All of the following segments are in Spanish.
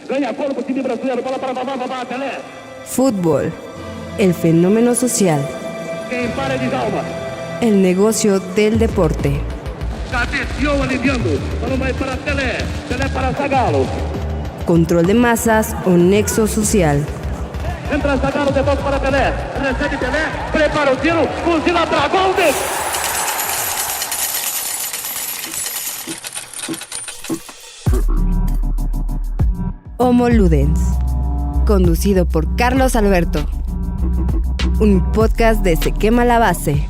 Ganha a bola pro time brasileiro. Bola para Babá, Pelé. Fútbol, el fenómeno social. Quem para é Djalma. El negocio del deporte. Cabeceou aliviando. Bola vai para Pelé. Pelé para Zagallo. Control de masas o nexo social. Entra Zagallo, devolve para Pelé. Recebe Pelé. Prepara o tiro. Fuzila para gol dele. Homo Ludens, conducido por Carlos Alberto. Un podcast de Se Quema la Base.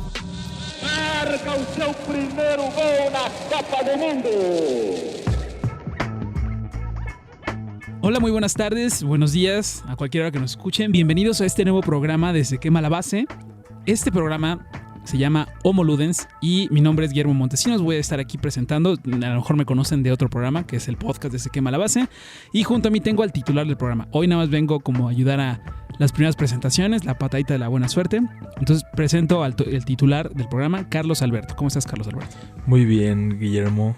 Marca o seu primeiro gol na Copa do Mundo. Hola, muy buenas tardes, buenos días a cualquier hora que nos escuchen. Bienvenidos a este nuevo programa de Se Quema la Base. Este programa se llama Homo Ludens y mi nombre es Guillermo Montesinos. Voy a estar aquí presentando, a lo mejor me conocen de otro programa que es el podcast de Se Quema la Base. Y junto a mí tengo al titular del programa. Hoy nada más vengo como a ayudar a las primeras presentaciones, la patadita de la buena suerte. Entonces presento al el titular del programa, Carlos Alberto. ¿Cómo estás, Carlos Alberto? Muy bien, Guillermo.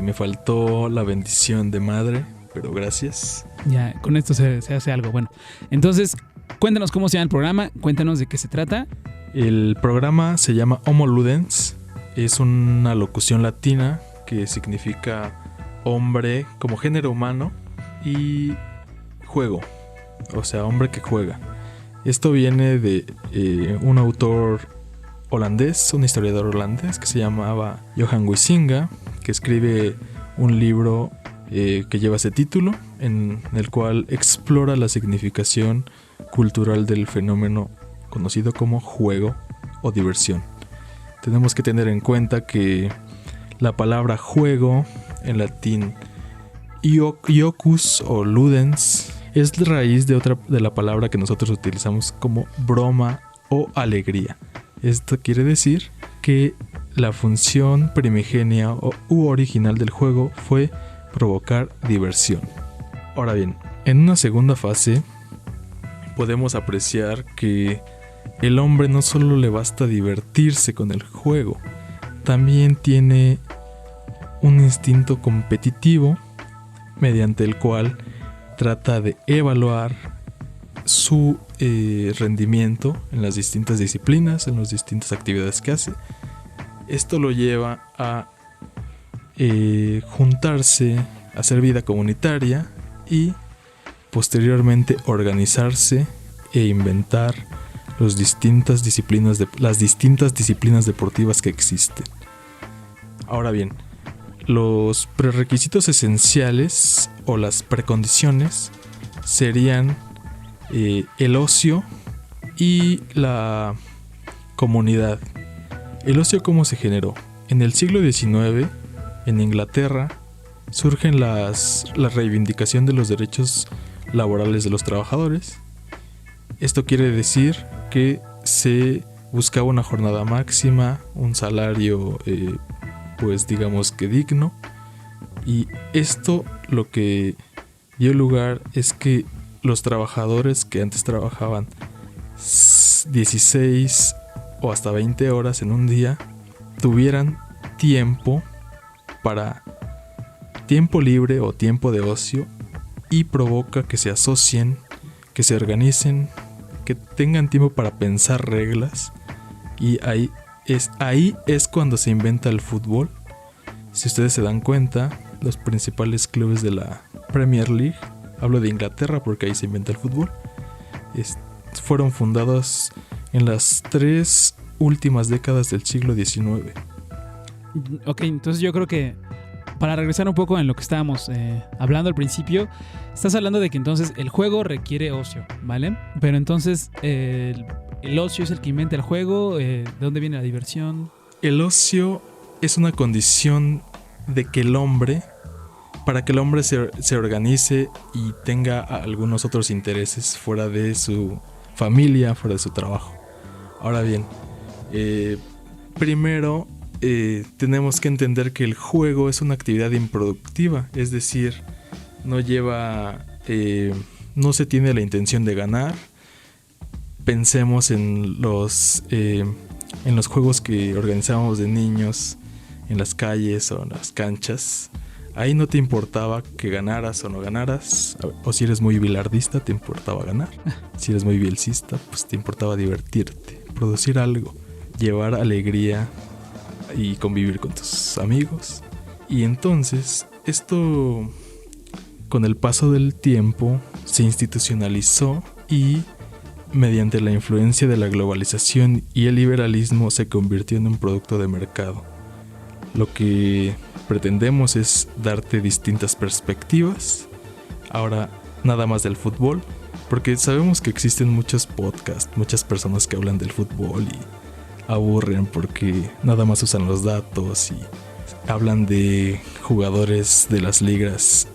Me faltó la bendición de madre, pero gracias. Ya, con esto se hace algo. Bueno, entonces cuéntanos cómo se llama el programa, cuéntanos de qué se trata. El programa se llama Homo Ludens. Es una locución latina que significa hombre como género humano y juego, o sea, hombre que juega. Esto viene de un autor holandés, un historiador holandés que se llamaba Johan Huizinga, que escribe un libro que lleva ese título, en el cual explora la significación cultural del fenómeno conocido como juego o diversión. Tenemos que tener en cuenta que la palabra juego, en latín iocus o ludens, es la raíz de la palabra que nosotros utilizamos como broma o alegría. Esto quiere decir que la función primigenia u original del juego fue provocar diversión. Ahora bien, en una segunda fase podemos apreciar que el hombre no solo le basta divertirse con el juego, también tiene un instinto competitivo mediante el cual trata de evaluar su rendimiento en las distintas disciplinas, en las distintas actividades que hace. Esto lo lleva a juntarse, a hacer vida comunitaria y posteriormente organizarse e inventar las distintas disciplinas deportivas que existen. Ahora bien, los prerequisitos esenciales o las precondiciones serían el ocio y la comunidad. El ocio, ¿cómo se generó? En el siglo XIX, en Inglaterra, surgen la reivindicación de los derechos laborales de los trabajadores. Esto quiere decir que se buscaba una jornada máxima, un salario pues digamos que digno, y esto lo que dio lugar es que los trabajadores que antes trabajaban 16 o hasta 20 horas en un día tuvieran tiempo libre o tiempo de ocio, y provoca que se asocien, que se organicen, que tengan tiempo para pensar reglas, y ahí es cuando se inventa el fútbol. Si ustedes se dan cuenta, los principales clubes de la Premier League, hablo de Inglaterra porque ahí se inventa el fútbol, fueron fundados en las 3 últimas décadas del siglo XIX. Ok, entonces yo creo que para regresar un poco en lo que estábamos hablando al principio, estás hablando de que entonces el juego requiere ocio, ¿vale? Pero entonces el ocio es el que inventa el juego. ¿De dónde viene la diversión? El ocio es una condición de que para que el hombre se organice y tenga algunos otros intereses fuera de su familia, fuera de su trabajo. Ahora bien, primero tenemos que entender que el juego es una actividad improductiva, es decir, no se tiene la intención de ganar. Pensemos en los juegos que organizábamos de niños en las calles o en las canchas. Ahí no te importaba que ganaras o no ganaras, o si eres muy bilardista te importaba ganar, si eres muy bielcista pues te importaba divertirte, producir algo, llevar alegría y convivir con tus amigos. Y entonces esto con el paso del tiempo se institucionalizó y mediante la influencia de la globalización y el liberalismo se convirtió en un producto de mercado. Lo que pretendemos es darte distintas perspectivas. Ahora nada más del fútbol, porque sabemos que existen muchos podcasts, muchas personas que hablan del fútbol y aburren porque nada más usan los datos y hablan de jugadores de las ligas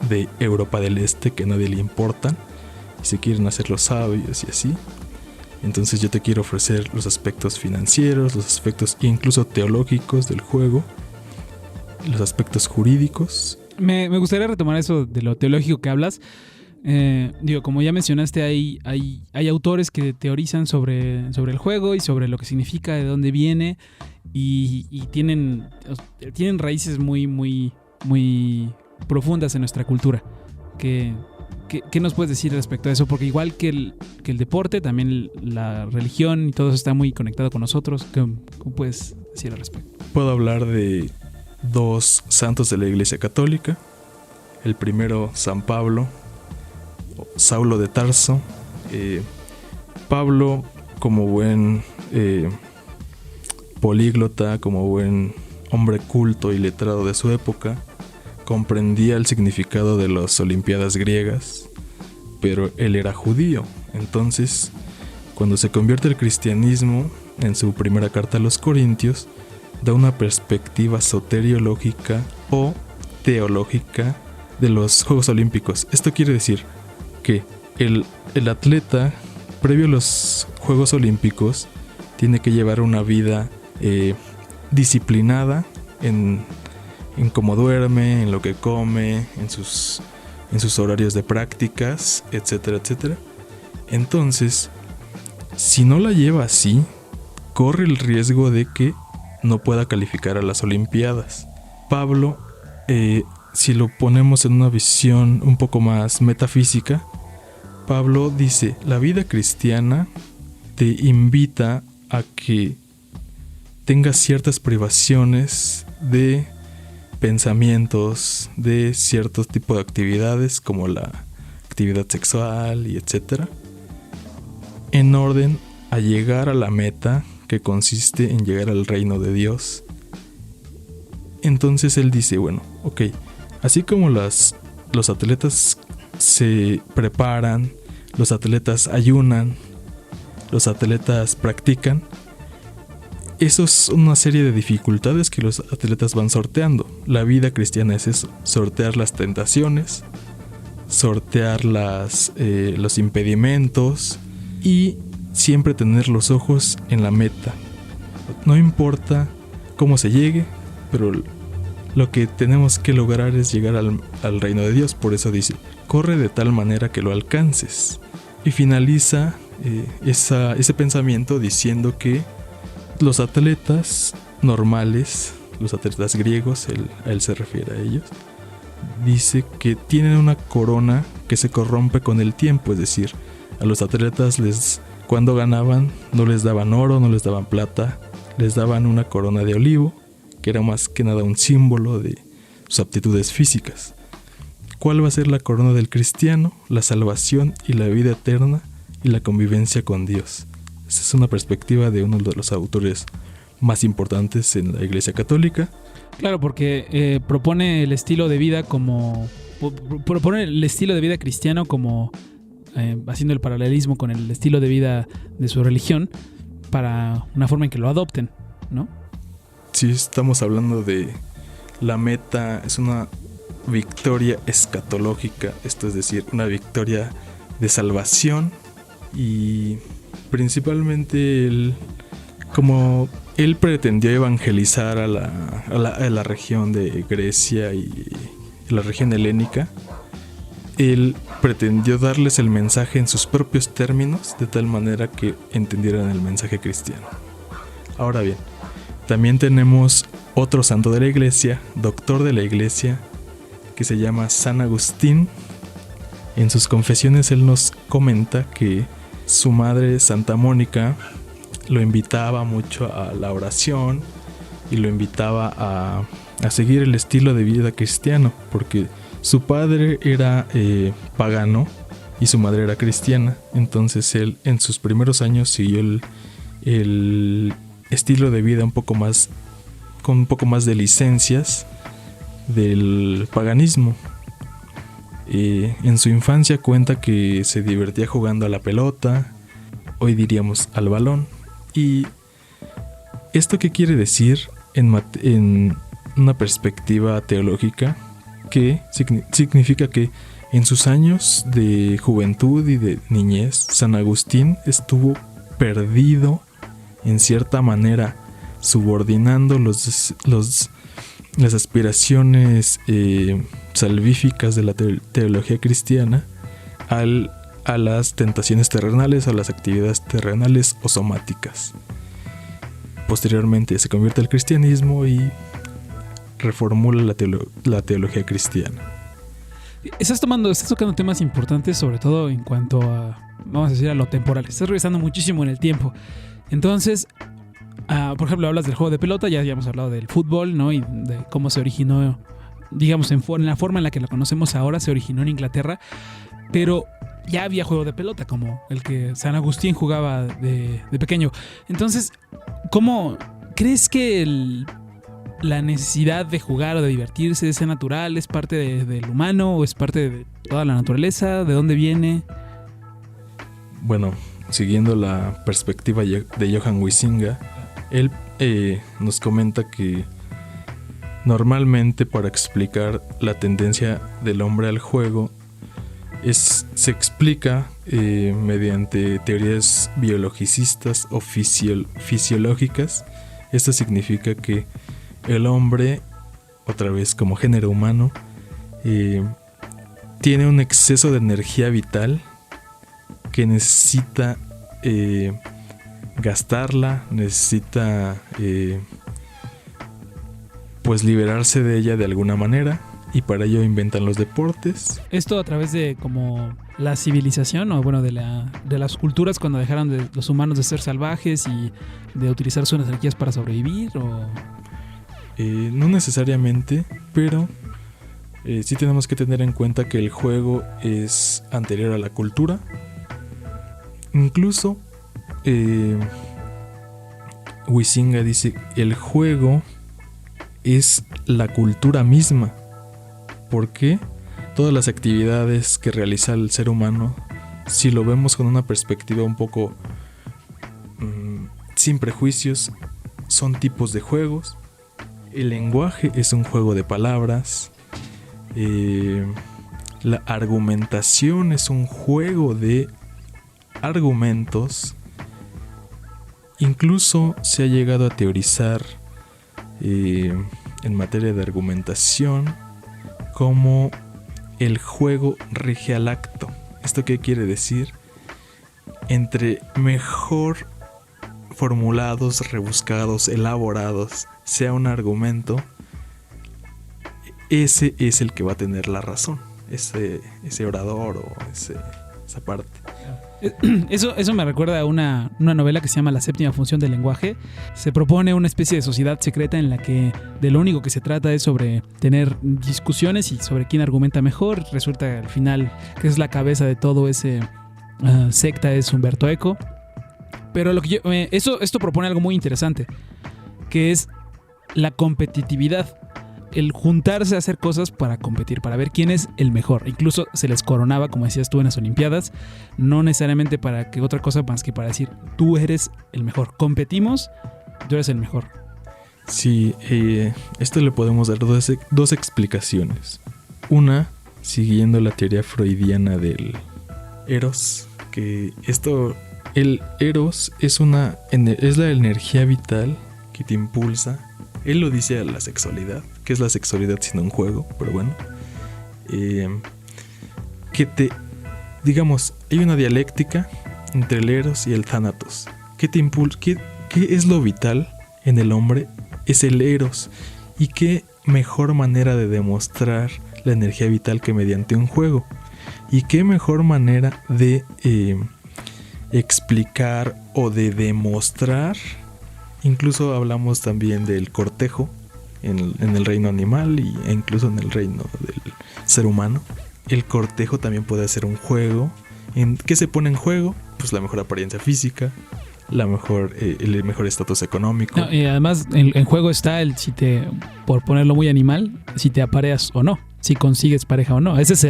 de Europa del Este que a nadie le importan y se quieren hacer los sabios y así. Entonces yo te quiero ofrecer los aspectos financieros, los aspectos incluso teológicos del juego, los aspectos jurídicos. Me gustaría retomar eso de lo teológico que hablas. Como ya mencionaste, hay autores que teorizan sobre el juego y sobre lo que significa, de dónde viene, y tienen raíces muy, muy, muy profundas en nuestra cultura. ¿Qué nos puedes decir respecto a eso? Porque igual que el deporte, también la religión y todo eso está muy conectado con nosotros. ¿Cómo puedes decir al respecto? Puedo hablar de 2 santos de la Iglesia Católica. El primero, San Pablo, Saulo de Tarso. Pablo, como buen políglota, como buen hombre culto y letrado de su época, comprendía el significado de las Olimpiadas griegas, pero él era judío. Entonces, cuando se convierte al cristianismo, en su primera carta a los Corintios, da una perspectiva soteriológica o teológica de los Juegos Olímpicos. Esto quiere decir que el atleta, previo a los Juegos Olímpicos, tiene que llevar una vida disciplinada en cómo duerme, en lo que come, en sus horarios de prácticas, etcétera, etcétera. Entonces, si no la lleva así, corre el riesgo de que no pueda calificar a las Olimpiadas. Pablo, si lo ponemos en una visión un poco más metafísica, Pablo dice: la vida cristiana te invita a que tengas ciertas privaciones de pensamientos, de cierto tipo de actividades como la actividad sexual y etcétera, en orden a llegar a la meta que consiste en llegar al reino de Dios. Entonces él dice, bueno, ok, así como los atletas se preparan, los atletas ayunan, los atletas practican, eso es una serie de dificultades que los atletas van sorteando. La vida cristiana es eso: sortear las tentaciones, sortear los impedimentos y siempre tener los ojos en la meta. No importa cómo se llegue, pero lo que tenemos que lograr es llegar al reino de Dios. Por eso dice: corre de tal manera que lo alcances. Y finaliza ese pensamiento diciendo que los atletas normales, los atletas griegos, él se refiere a ellos, dice que tienen una corona que se corrompe con el tiempo. Es decir, a los atletas cuando ganaban no les daban oro, no les daban plata, les daban una corona de olivo, que era más que nada un símbolo de sus aptitudes físicas. ¿Cuál va a ser la corona del cristiano? La salvación y la vida eterna y la convivencia con Dios. Esa es una perspectiva de uno de los autores más importantes en la Iglesia Católica. Claro, porque propone el estilo de vida cristiano como haciendo el paralelismo con el estilo de vida de su religión para una forma en que lo adopten, ¿no? Sí, estamos hablando de la meta, es una victoria escatológica, esto es decir, una victoria de salvación. Y principalmente como él pretendió evangelizar a la región de Grecia y la región helénica, él pretendió darles el mensaje en sus propios términos, de tal manera que entendieran el mensaje cristiano. Ahora bien, también tenemos otro santo de la iglesia, doctor de la iglesia, que se llama San Agustín. En sus confesiones él nos comenta que su madre Santa Mónica lo invitaba mucho a la oración y lo invitaba a seguir el estilo de vida cristiano, porque su padre era pagano y su madre era cristiana. Entonces él en sus primeros años siguió el estilo de vida con un poco más de licencias del paganismo. En su infancia cuenta que se divertía jugando a la pelota, hoy diríamos al balón. ¿Y esto qué quiere decir en una perspectiva teológica? Que significa que en sus años de juventud y de niñez, San Agustín estuvo perdido en cierta manera, subordinando las aspiraciones salvíficas de la teología cristiana a las tentaciones terrenales, a las actividades terrenales o somáticas. Posteriormente se convierte al cristianismo y reformula la teología cristiana. Estás tocando temas importantes, sobre todo en cuanto a, vamos a decir, a lo temporal. Estás regresando muchísimo en el tiempo. Entonces, por ejemplo, hablas del juego de pelota, ya habíamos hablado del fútbol, ¿no? Y de cómo se originó, digamos, en la forma en la que lo conocemos ahora, se originó en Inglaterra, pero ya había juego de pelota, como el que San Agustín jugaba de pequeño. Entonces, ¿cómo crees que la necesidad de jugar o de divertirse, de ser natural, es parte del humano o es parte de toda la naturaleza? ¿De dónde viene? Bueno, siguiendo la perspectiva de Johann Huizinga, él nos comenta que normalmente para explicar la tendencia del hombre al juego se explica mediante teorías biologicistas o fisiológicas. Esto significa que el hombre, otra vez como género humano, tiene un exceso de energía vital que necesita gastarla, necesita pues liberarse de ella de alguna manera, y para ello inventan los deportes. Esto a través de como la civilización, o bueno, de las culturas cuando dejaron de los humanos de ser salvajes y de utilizar sus energías para sobrevivir, o... No necesariamente, pero sí tenemos que tener en cuenta que el juego es anterior a la cultura. Incluso Huizinga dice: el juego es la cultura misma. ¿Por qué? Todas las actividades que realiza el ser humano, si lo vemos con una perspectiva un poco sin prejuicios, son tipos de juegos. El lenguaje es un juego de palabras. La argumentación es un juego de argumentos. Incluso se ha llegado a teorizar en materia de argumentación como el juego rige al acto. ¿Esto qué quiere decir? Entre mejor formulados, rebuscados, elaborados sea un argumento, ese es el que va a tener la razón, ese orador o esa parte. Eso me recuerda a una novela que se llama La Séptima Función del Lenguaje. Se propone una especie de sociedad secreta en la que de lo único que se trata es sobre tener discusiones y sobre quién argumenta mejor. Resulta al final que es la cabeza de todo ese secta es Humberto Eco. Pero esto propone algo muy interesante, que es la competitividad. El juntarse a hacer cosas para competir, para ver quién es el mejor. Incluso se les coronaba, como decías tú, en las Olimpiadas. No necesariamente para que otra cosa más que para decir: tú eres el mejor. Competimos, tú eres el mejor. Sí, esto le podemos dar dos explicaciones. Una, siguiendo la teoría freudiana del Eros, que el Eros es la energía vital que te impulsa. Él lo dice a la sexualidad. ¿Qué es la sexualidad sino un juego? Pero bueno, digamos, hay una dialéctica entre el Eros y el Thanatos. ¿Qué te impulsa? ¿Qué es lo vital en el hombre? Es el Eros. Y qué mejor manera de demostrar la energía vital que mediante un juego. Y qué mejor manera de explicar o de demostrar. Incluso hablamos también del cortejo en el reino animal e incluso en el reino del ser humano. El cortejo también puede ser un juego. ¿Qué se pone en juego? Pues la mejor apariencia física, el mejor estatus económico. No, y además en juego está por ponerlo muy animal, si te apareas o no, si consigues pareja o no. Eso es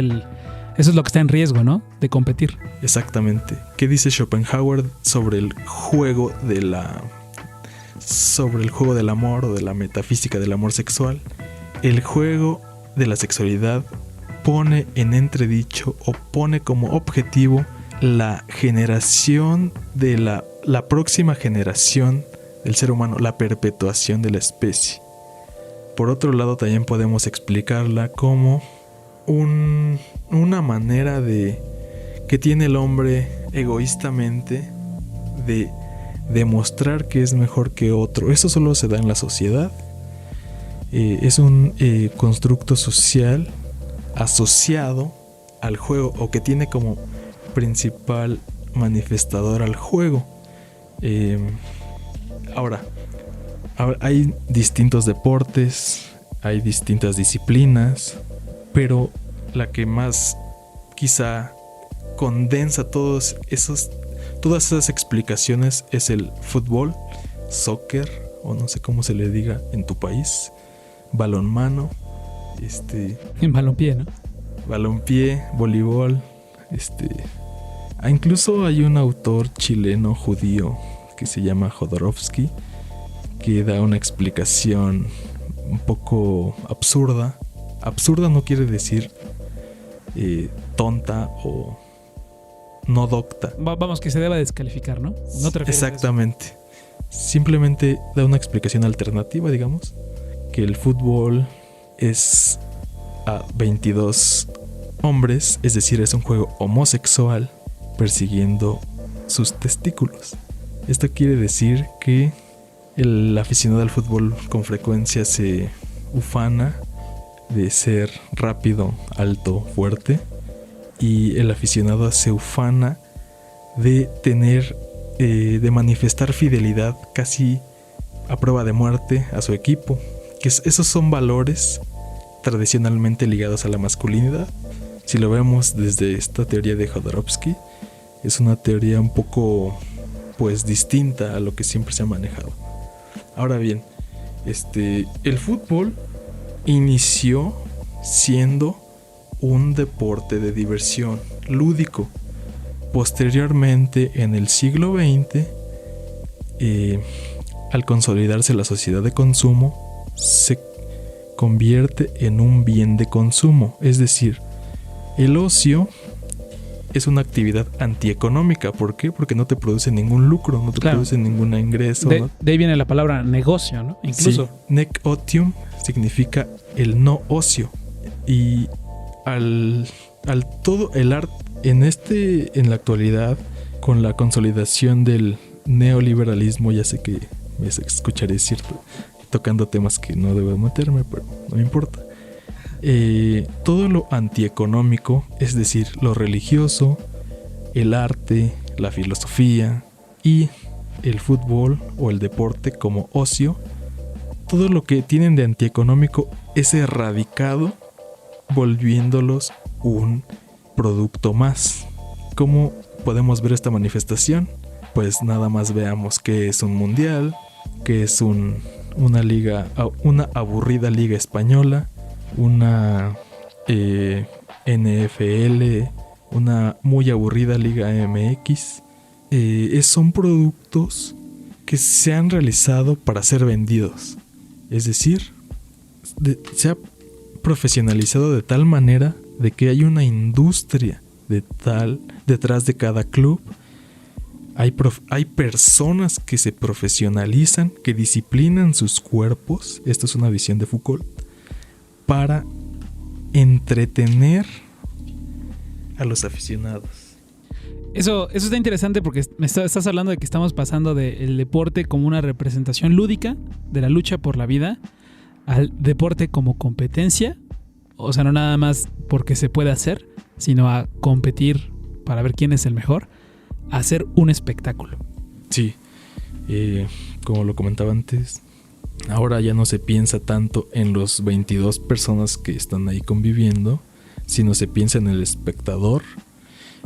lo que está en riesgo, ¿no? De competir. Exactamente. ¿Qué dice Schopenhauer sobre el juego del amor o de la metafísica del amor sexual? El juego de la sexualidad pone en entredicho o pone como objetivo la generación de la próxima generación del ser humano, la perpetuación de la especie. Por otro lado, también podemos explicarla como una manera que tiene el hombre egoístamente de demostrar que es mejor que otro. Eso solo se da en la sociedad. Es un constructo social asociado al juego, o que tiene como principal manifestador al juego. Ahora, hay distintos deportes, hay distintas disciplinas, pero la que más quizá condensa todas esas explicaciones es el fútbol, soccer, o no sé cómo se le diga en tu país, balonmano, en balompié, ¿no? Balompié, voleibol, incluso hay un autor chileno judío que se llama Jodorowsky, que da una explicación un poco absurda. Absurda no quiere decir tonta o no docta. Vamos, que se deba descalificar, ¿no? No te refieres exactamente. Simplemente da una explicación alternativa, digamos, que el fútbol es a 22 hombres, es decir, es un juego homosexual persiguiendo sus testículos. Esto quiere decir que el aficionado al fútbol con frecuencia se ufana de ser rápido, alto, fuerte, y el aficionado se ufana de tener, de manifestar fidelidad casi a prueba de muerte a su equipo. Que esos son valores tradicionalmente ligados a la masculinidad. Si lo vemos desde esta teoría de Jodorowsky, es una teoría un poco distinta a lo que siempre se ha manejado. Ahora bien, el fútbol inició siendo un deporte de diversión lúdico. Posteriormente, en el siglo XX, al consolidarse la sociedad de consumo, se convierte en un bien de consumo. Es decir, el ocio es una actividad antieconómica. ¿Por qué? Porque no te produce ningún lucro, no te produce ningún ingreso. De ahí viene la palabra negocio, ¿no? Incluso. Sí, nec otium significa el no ocio. Y al todo el arte en la actualidad, con la consolidación del neoliberalismo, ya sé que me escucharé tocando temas que no debo meterme, pero no me importa. Todo lo antieconómico, es decir, lo religioso, el arte, la filosofía y el fútbol o el deporte como ocio, todo lo que tienen de antieconómico es erradicado, volviéndolos un producto más. ¿Cómo podemos ver esta manifestación? Pues nada más veamos qué es un mundial, qué es una liga, una aburrida liga española, una NFL, una muy aburrida liga MX. Son productos que se han realizado para ser vendidos. Es decir, se ha profesionalizado de tal manera de que hay una industria detrás de cada club. Hay personas que se profesionalizan, que disciplinan sus cuerpos, esto es una visión de Foucault, para entretener a los aficionados. Eso está interesante porque estás hablando de que estamos pasando del deporte como una representación lúdica de la lucha por la vida al deporte como competencia O sea, no nada más porque se puede hacer, sino a competir para ver quién es el mejor, a hacer un espectáculo. Sí, como lo comentaba antes, ahora ya no se piensa tanto en los 22 personas que están ahí conviviendo, sino se piensa en el espectador,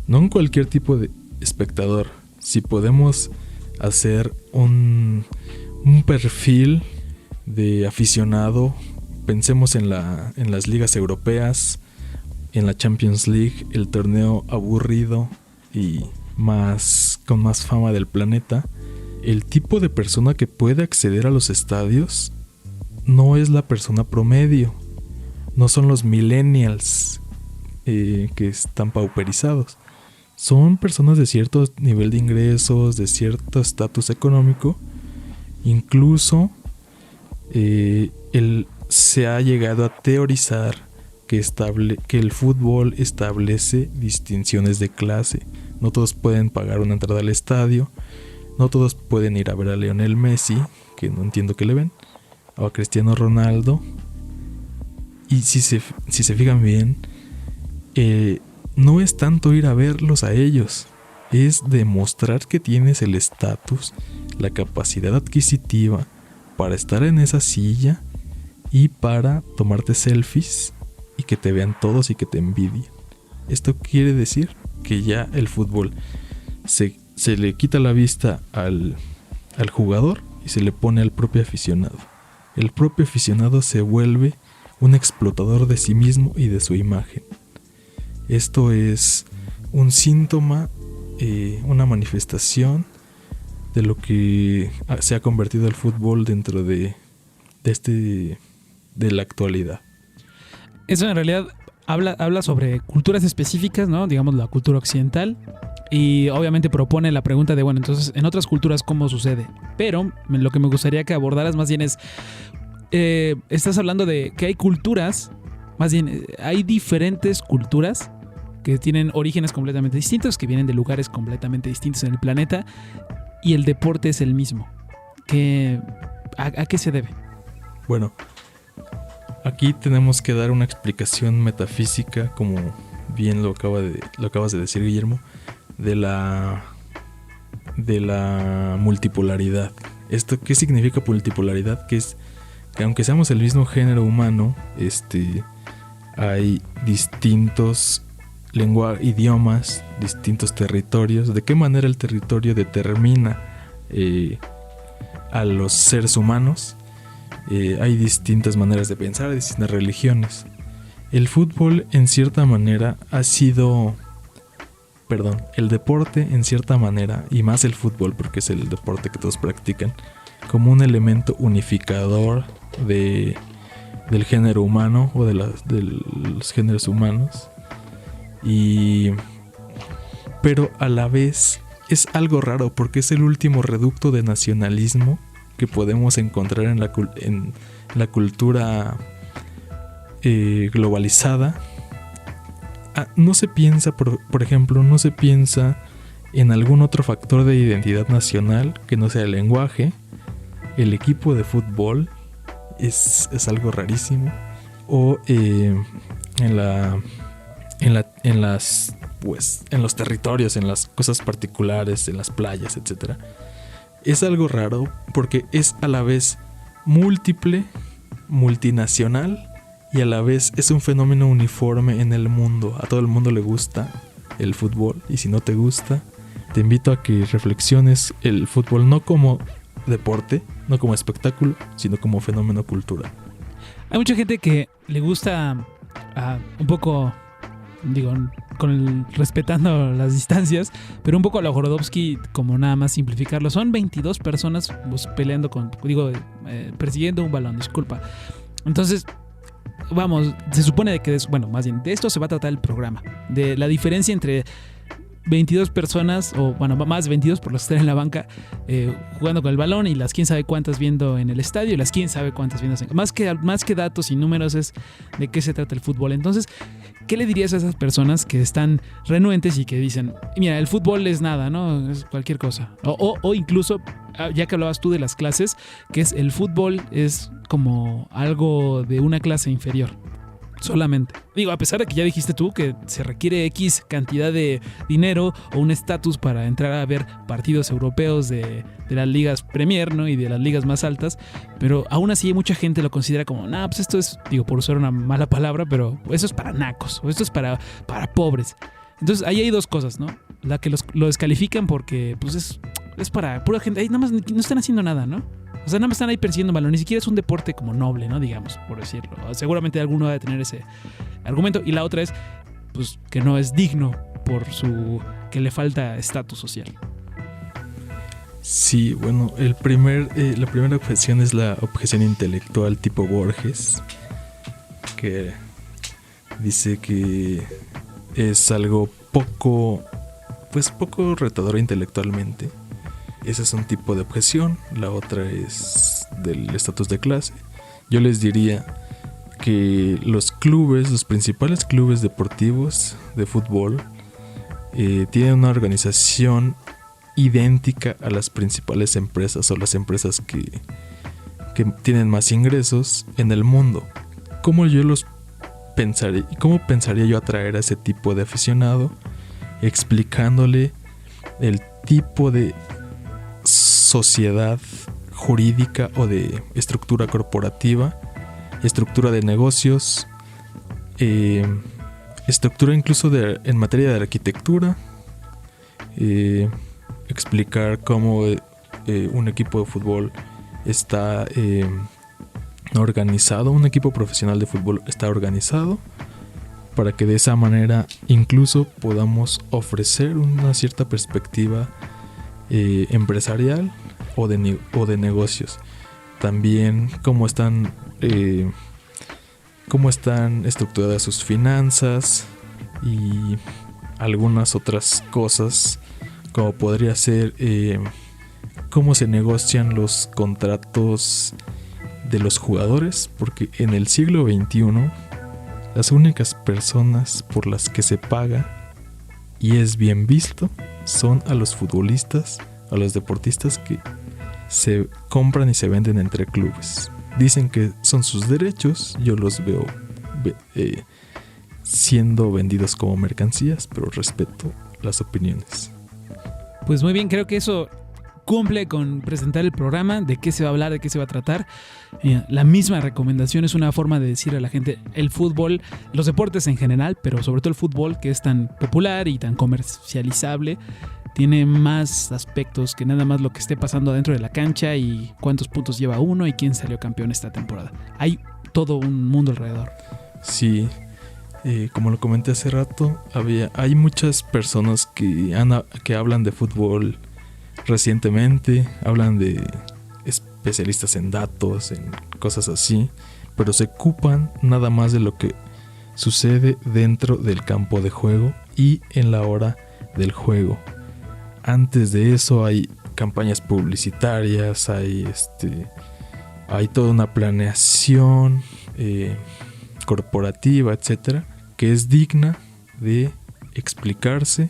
no en cualquier tipo de espectador. Si podemos hacer un perfil de aficionado, pensemos en las ligas europeas, en la Champions League, el torneo aburrido y con más fama del planeta. El tipo de persona que puede acceder a los estadios no es la persona promedio, no son los millennials que están pauperizados. Son personas de cierto nivel de ingresos, de cierto estatus económico. Incluso se ha llegado a teorizar que el fútbol establece distinciones de clase. No todos pueden pagar una entrada al estadio, no todos pueden ir a ver a Lionel Messi, que no entiendo qué le ven, o a Cristiano Ronaldo. Y si se fijan bien, no es tanto ir a verlos a ellos, es demostrar que tienes el estatus, la capacidad adquisitiva para estar en esa silla y para tomarte selfies y que te vean todos y que te envidien. Esto quiere decir que ya el fútbol se le quita la vista al jugador y se le pone al propio aficionado. El propio aficionado se vuelve un explotador de sí mismo y de su imagen. Esto es un síntoma, una manifestación de lo que se ha convertido el fútbol dentro de la actualidad. Eso en realidad habla sobre culturas específicas, ¿no? Digamos la cultura occidental. Y obviamente propone la pregunta de, bueno, entonces en otras culturas ¿cómo sucede? Pero lo que me gustaría que abordaras más bien es, estás hablando de que hay culturas, más bien hay diferentes culturas que tienen orígenes completamente distintos, que vienen de lugares completamente distintos en el planeta, y el deporte es el mismo. ¿A qué se debe? Bueno, aquí tenemos que dar una explicación metafísica, como bien lo acabas de decir, Guillermo, de la multipolaridad. ¿Esto qué significa multipolaridad? Que es que aunque seamos el mismo género humano, hay distintos idiomas, distintos territorios. ¿De qué manera el territorio determina a los seres humanos? Hay distintas maneras de pensar, hay distintas religiones. El fútbol en cierta manera el deporte en cierta manera, y más el fútbol porque es el deporte que todos practican, como un elemento unificador del género humano o de los géneros humanos. Pero a la vez es algo raro porque es el último reducto de nacionalismo que podemos encontrar en la cultura globalizada. No se piensa, por ejemplo, no se piensa en algún otro factor de identidad nacional que no sea el lenguaje. El equipo de fútbol es algo rarísimo. O en los territorios, en las cosas particulares, en las playas, etc. Es algo raro porque es a la vez múltiple, multinacional, y a la vez es un fenómeno uniforme en el mundo. A todo el mundo le gusta el fútbol, y si no te gusta, te invito a que reflexiones el fútbol no como deporte, no como espectáculo, sino como fenómeno cultural. Hay mucha gente que le gusta un poco, respetando las distancias, pero un poco a la Jorodowski, como nada más simplificarlo. Son 22 personas peleando persiguiendo un balón, disculpa. Entonces, vamos, se supone que más bien de esto se va a tratar el programa, de la diferencia entre 22 personas, o más de 22 por los que están en la banca jugando con el balón, y las quién sabe cuántas viendo en el estadio, y las quién sabe cuántas viendo más que datos y números es de qué se trata el fútbol. Entonces, ¿qué le dirías a esas personas que están renuentes y que dicen, mira, el fútbol es nada, ¿no? Es cualquier cosa? O incluso, ya que hablabas tú de las clases, que es el fútbol es como algo de una clase inferior. Solamente. Digo, a pesar de que ya dijiste tú que se requiere X cantidad de dinero o un estatus para entrar a ver partidos europeos de las ligas Premier, ¿no? Y de las ligas más altas, pero aún así mucha gente lo considera como, nah, pues esto es, digo, por usar una mala palabra, pero eso es para nacos, o esto es para pobres. Entonces ahí hay dos cosas, ¿no? La que lo descalifican porque pues es para pura gente, ahí nada más no están haciendo nada, ¿no? O sea, nada más están ahí persiguiendo balón. Ni siquiera es un deporte como noble, ¿no? Digamos, por decirlo. Seguramente alguno va a tener ese argumento. Y la otra es, pues, que no es digno por que le falta estatus social. Sí, bueno, la primera objeción es la objeción intelectual tipo Borges, que dice que es algo poco retador intelectualmente. Ese es un tipo de objeción. La otra es del estatus de clase. Yo les diría que los principales clubes deportivos de fútbol tienen una organización idéntica a las principales empresas o las empresas que tienen más ingresos en el mundo. ¿Cómo pensaría yo atraer a ese tipo de aficionado? Explicándole el tipo de sociedad jurídica o de estructura corporativa, estructura de negocios, estructura incluso en materia de arquitectura, explicar cómo un equipo de fútbol está organizado, un equipo profesional de fútbol está organizado, para que de esa manera incluso podamos ofrecer una cierta perspectiva empresarial o de negocios. También cómo están estructuradas sus finanzas y algunas otras cosas, como podría ser cómo se negocian los contratos de los jugadores, porque en el siglo XXI las únicas personas por las que se paga y es bien visto son a los futbolistas, a los deportistas que se compran y se venden entre clubes. Dicen que son sus derechos, yo los veo siendo vendidos como mercancías, pero respeto las opiniones. Pues muy bien, creo que eso cumple con presentar el programa, de qué se va a hablar, de qué se va a tratar. La misma recomendación es una forma de decir a la gente el fútbol, los deportes en general, pero sobre todo el fútbol, que es tan popular y tan comercializable, tiene más aspectos que nada más lo que esté pasando adentro de la cancha y cuántos puntos lleva uno y quién salió campeón esta temporada. Hay todo un mundo alrededor. Sí, como lo comenté hace rato, hay muchas personas que hablan de fútbol recientemente, hablan de especialistas en datos, en cosas así, pero se ocupan nada más de lo que sucede dentro del campo de juego y en la hora del juego. Antes de eso hay campañas publicitarias, hay toda una planeación corporativa, etcétera, que es digna de explicarse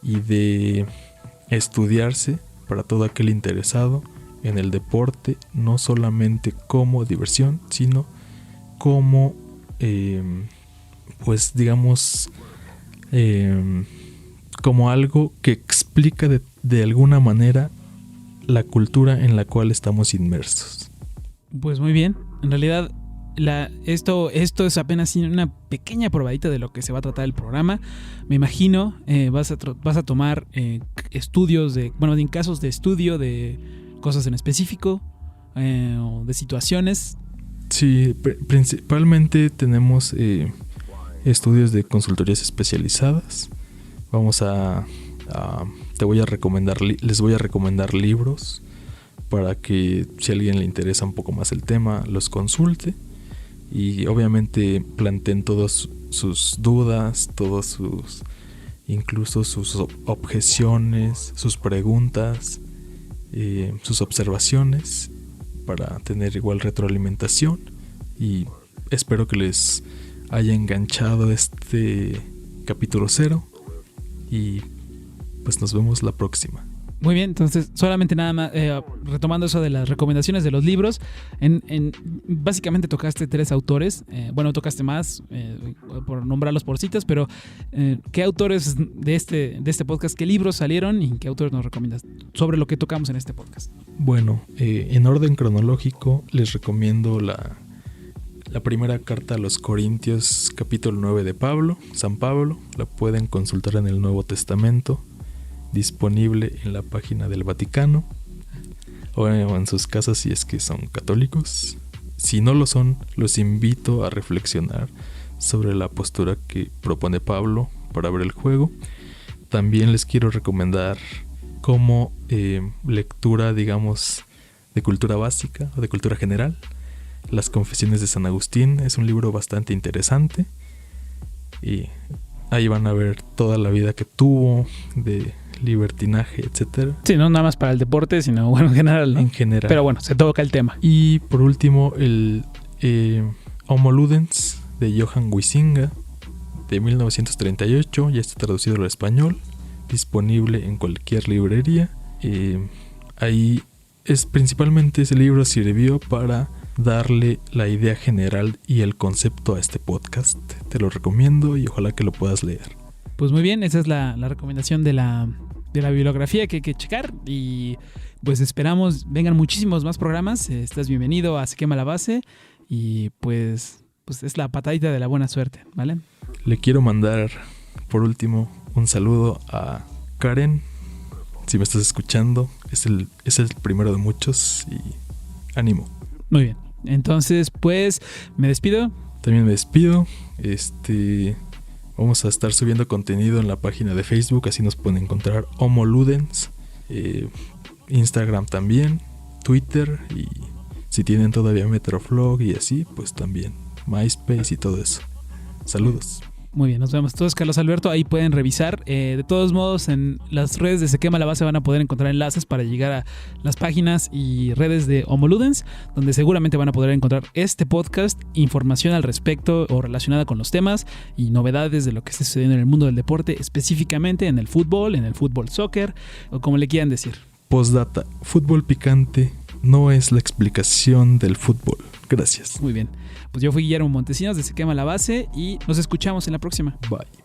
y de estudiarse para todo aquel interesado en el deporte, no solamente como diversión, sino como pues digamos como algo que explica de alguna manera la cultura en la cual estamos inmersos. Pues muy bien, en realidad esto es apenas una pequeña probadita de lo que se va a tratar el programa. Me imagino vas a tomar estudios en casos de estudio de cosas en específico o de situaciones. Sí, principalmente tenemos estudios de consultorías especializadas. Les voy a recomendar libros para que, si a alguien le interesa un poco más el tema, los consulte y obviamente planteen todas sus dudas, incluso sus objeciones, sus preguntas, sus observaciones, para tener igual retroalimentación. Y espero que les haya enganchado este capítulo 0 y pues nos vemos la próxima. Muy bien, entonces solamente nada más retomando eso de las recomendaciones de los libros, básicamente tocaste 3 autores, bueno, tocaste más por nombrarlos por citas, pero ¿qué autores de este podcast, qué libros salieron y qué autores nos recomiendas sobre lo que tocamos en este podcast? Bueno, en orden cronológico les recomiendo la primera carta a los Corintios, capítulo 9 de San Pablo. La pueden consultar en el Nuevo Testamento, disponible en la página del Vaticano o en sus casas si es que son católicos. Si no lo son, los invito a reflexionar sobre la postura que propone Pablo para ver el juego. También les quiero recomendar como lectura, digamos, de cultura básica o de cultura general, Las Confesiones de San Agustín. Es un libro bastante interesante y ahí van a ver toda la vida que tuvo de libertinaje, etcétera. Sí, no nada más para el deporte, sino bueno, en general, ¿no? En general. Pero bueno, se toca el tema. Y por último, el Homo Ludens de Johann Huizinga de 1938, ya está traducido al español, disponible en cualquier librería. Ahí principalmente ese libro sirvió para darle la idea general y el concepto a este podcast. Te lo recomiendo y ojalá que lo puedas leer. Pues muy bien, esa es la recomendación de la bibliografía que hay que checar y pues esperamos vengan muchísimos más programas. Estás bienvenido a Se Quema la Base y pues es la patadita de la buena suerte, ¿vale? Le quiero mandar por último un saludo a Karen. Si me estás escuchando, es el primero de muchos y ánimo. Muy bien, entonces pues me despido. También me despido. Vamos a estar subiendo contenido en la página de Facebook, así nos pueden encontrar Homo Ludens, Instagram también, Twitter y si tienen todavía Metroflog y así, pues también MySpace y todo eso. Saludos. Muy bien, nos vemos todos. Carlos Alberto, ahí pueden revisar. De todos modos, en las redes de Se Quema la Base van a poder encontrar enlaces para llegar a las páginas y redes de Homo Ludens, donde seguramente van a poder encontrar este podcast, información al respecto o relacionada con los temas y novedades de lo que está sucediendo en el mundo del deporte, específicamente en el fútbol soccer o como le quieran decir. Postdata, fútbol picante no es la explicación del fútbol. Gracias. Muy bien. Pues yo fui Guillermo Montesinos de Se Quema la Base y nos escuchamos en la próxima. Bye.